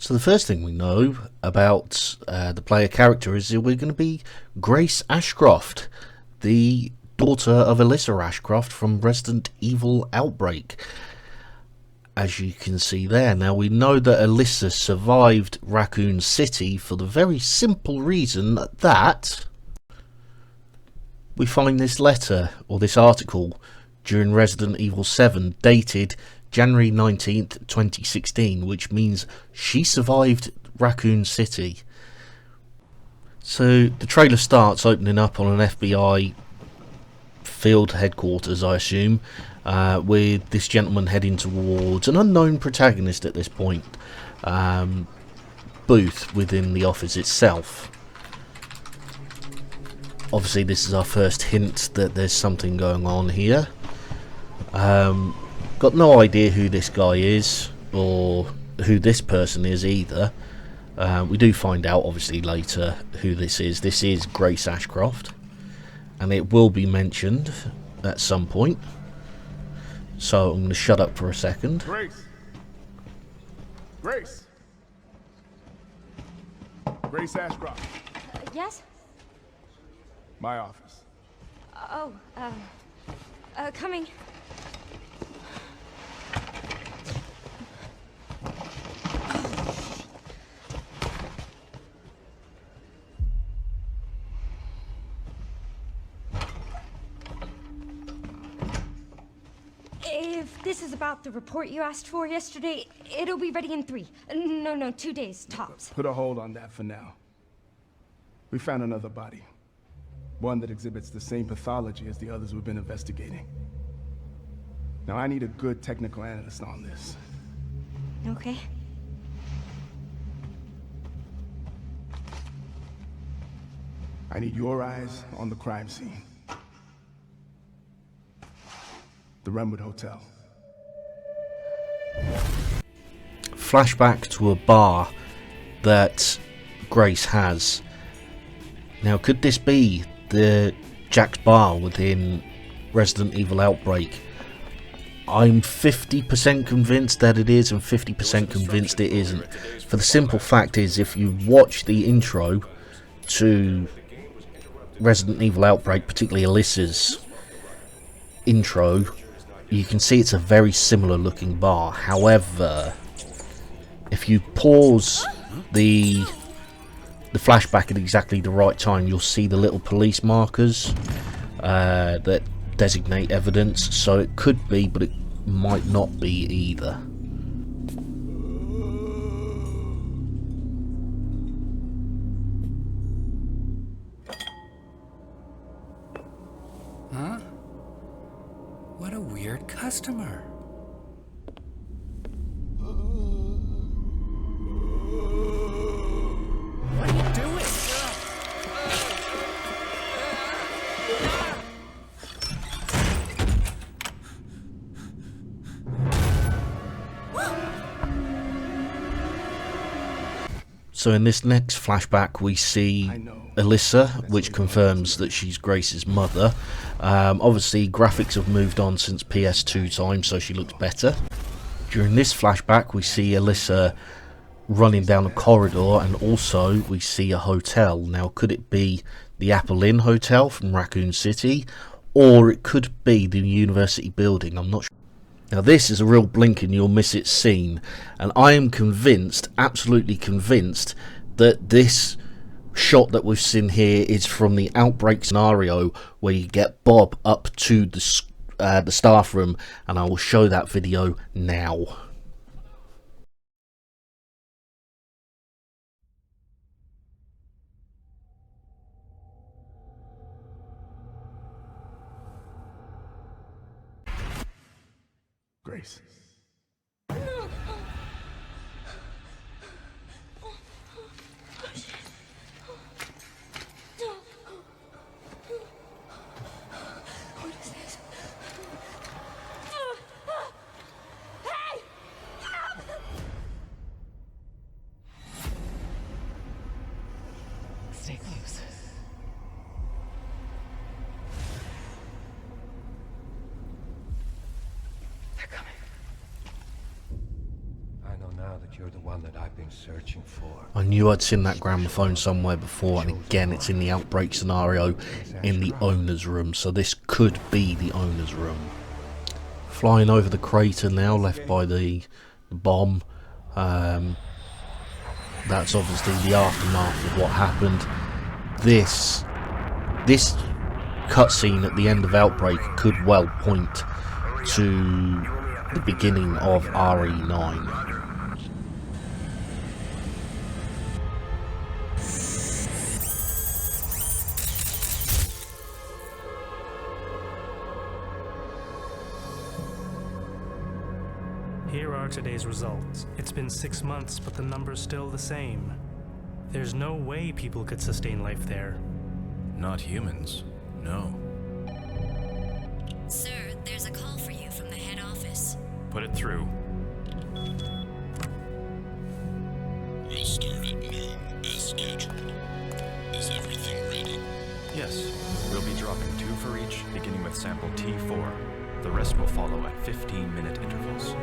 So the first thing we know about the player character is that we're going to be Grace Ashcroft, the daughter of Alyssa Ashcroft from Resident Evil Outbreak, as you can see there. Now we know that Alyssa survived Raccoon City for the very simple reason that we find this letter, or this article, during Resident Evil 7, dated January 19th, 2016, which means she survived Raccoon City. So the trailer starts opening up on an FBI field headquarters, I assume, with this gentleman heading towards an unknown protagonist at this point, booth within the office itself. Obviously this is our first hint that there's something going on here. Got no idea who this guy is or who this person is either. We do find out obviously later who this is. This is Grace Ashcroft, and it will be mentioned at some point. So I'm going to shut up for a second. Grace. Grace. Grace Ashcroft. Yes? My office. Oh, coming. If this is about the report you asked for yesterday, it'll be ready in 3. No, 2 days, tops. Put a hold on that for now. We found another body. One that exhibits the same pathology as the others we've been investigating. Now I need a good technical analyst on this. Okay. I need your eyes on the crime scene. The Renwood Hotel. Flashback to a bar that Grace has. Now, could this be the Jack's Bar within Resident Evil Outbreak? I'm 50% convinced that it is and 50% convinced it isn't. For the simple fact is, if you watch the intro to Resident Evil Outbreak, particularly Alyssa's intro, you can see it's a very similar looking bar. However, if you pause the flashback at exactly the right time, you'll see the little police markers that designate evidence. So it could be, but it might not be either. Huh? What a weird customer. What are you doing? So in this next flashback we see Alyssa, which confirms that she's Grace's mother. Obviously graphics have moved on since PS2 time, so she looks better. During this flashback we see Alyssa running down a corridor, and also we see a hotel. Now could it be the Apple Inn Hotel from Raccoon City, or it could be the university building? I'm not sure. Now this is a real blink and you'll miss it scene, and I am convinced, absolutely convinced, that this shot that we've seen here is from the Outbreak scenario where you get Bob up to the staff room, and I will show that video now. Grace. What is this? Stay close. They're coming. I know now that you're the one that I've been searching for. I knew I'd seen that gramophone somewhere before, and again it's in the outbreak scenario in the owner's room, so this could be the owner's room. Flying over the crater now left by the bomb. That's obviously the aftermath of what happened. This cutscene at the end of Outbreak could well point to the beginning of RE9. Here are today's results. It's been 6 months, but the number's still the same. There's no way people could sustain life there. Not humans, no. Sir, there's a call for you from the head office. Put it through. We'll start at noon, as scheduled. Is everything ready? Yes, we'll be dropping 2 for each, beginning with sample T4. The rest will follow at 15-minute intervals.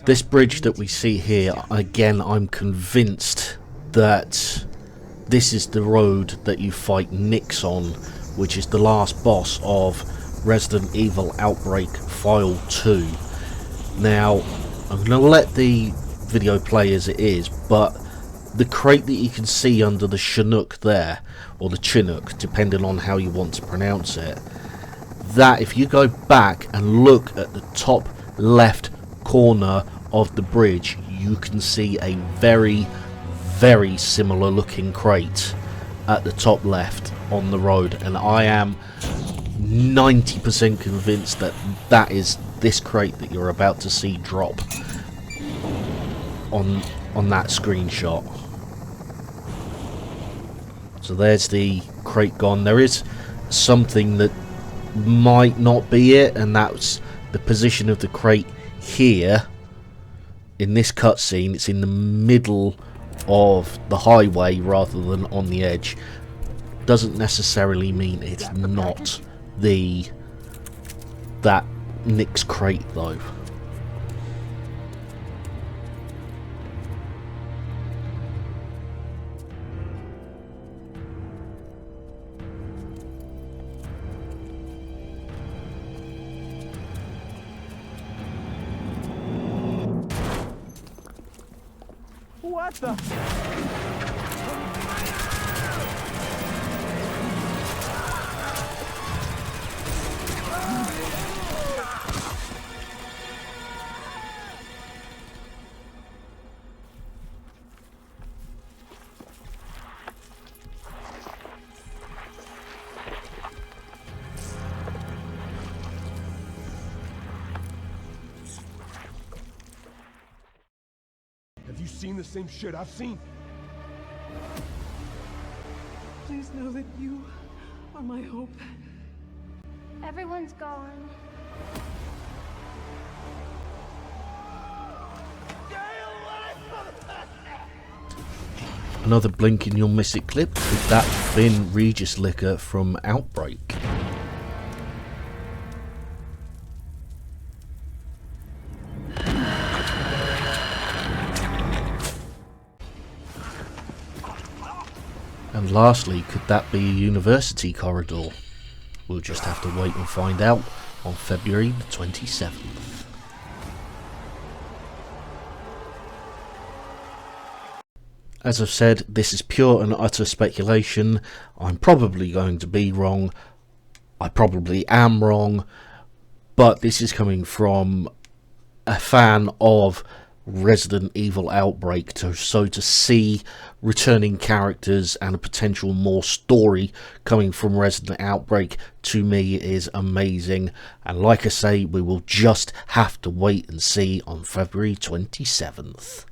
This bridge that we see here, again, I'm convinced that this is the road that you fight Nix on, which is the last boss of Resident Evil Outbreak File 2. Now, I'm going to let the video play as it is, but the crate that you can see under the Chinook there, or the Chinook, depending on how you want to pronounce it, that if you go back and look at the top left corner of the bridge, you can see a very, very similar looking crate at the top left on the road, and I am 90% convinced that that is this crate that you're about to see drop on that screenshot. So there's the crate gone. There is something that might not be it, and that's the position of the crate here in this cutscene. It's in the middle of the highway rather than on the edge. Doesn't necessarily mean it's not that Nix crate though. What the? Have you seen the same shit I've seen? Please know that you are my hope. Everyone's gone. Another blink and you'll miss it clip with that thin Regis liquor from Outbreak. And lastly, could that be a university corridor? We'll just have to wait and find out on February the 27th. As I've said, this is pure and utter speculation. I'm probably going to be wrong. I probably am wrong. But this is coming from a fan of Resident Evil Outbreak. So to see returning characters and a potential more story coming from Resident Outbreak, to me is amazing. And like I say, we will just have to wait and see on February 27th.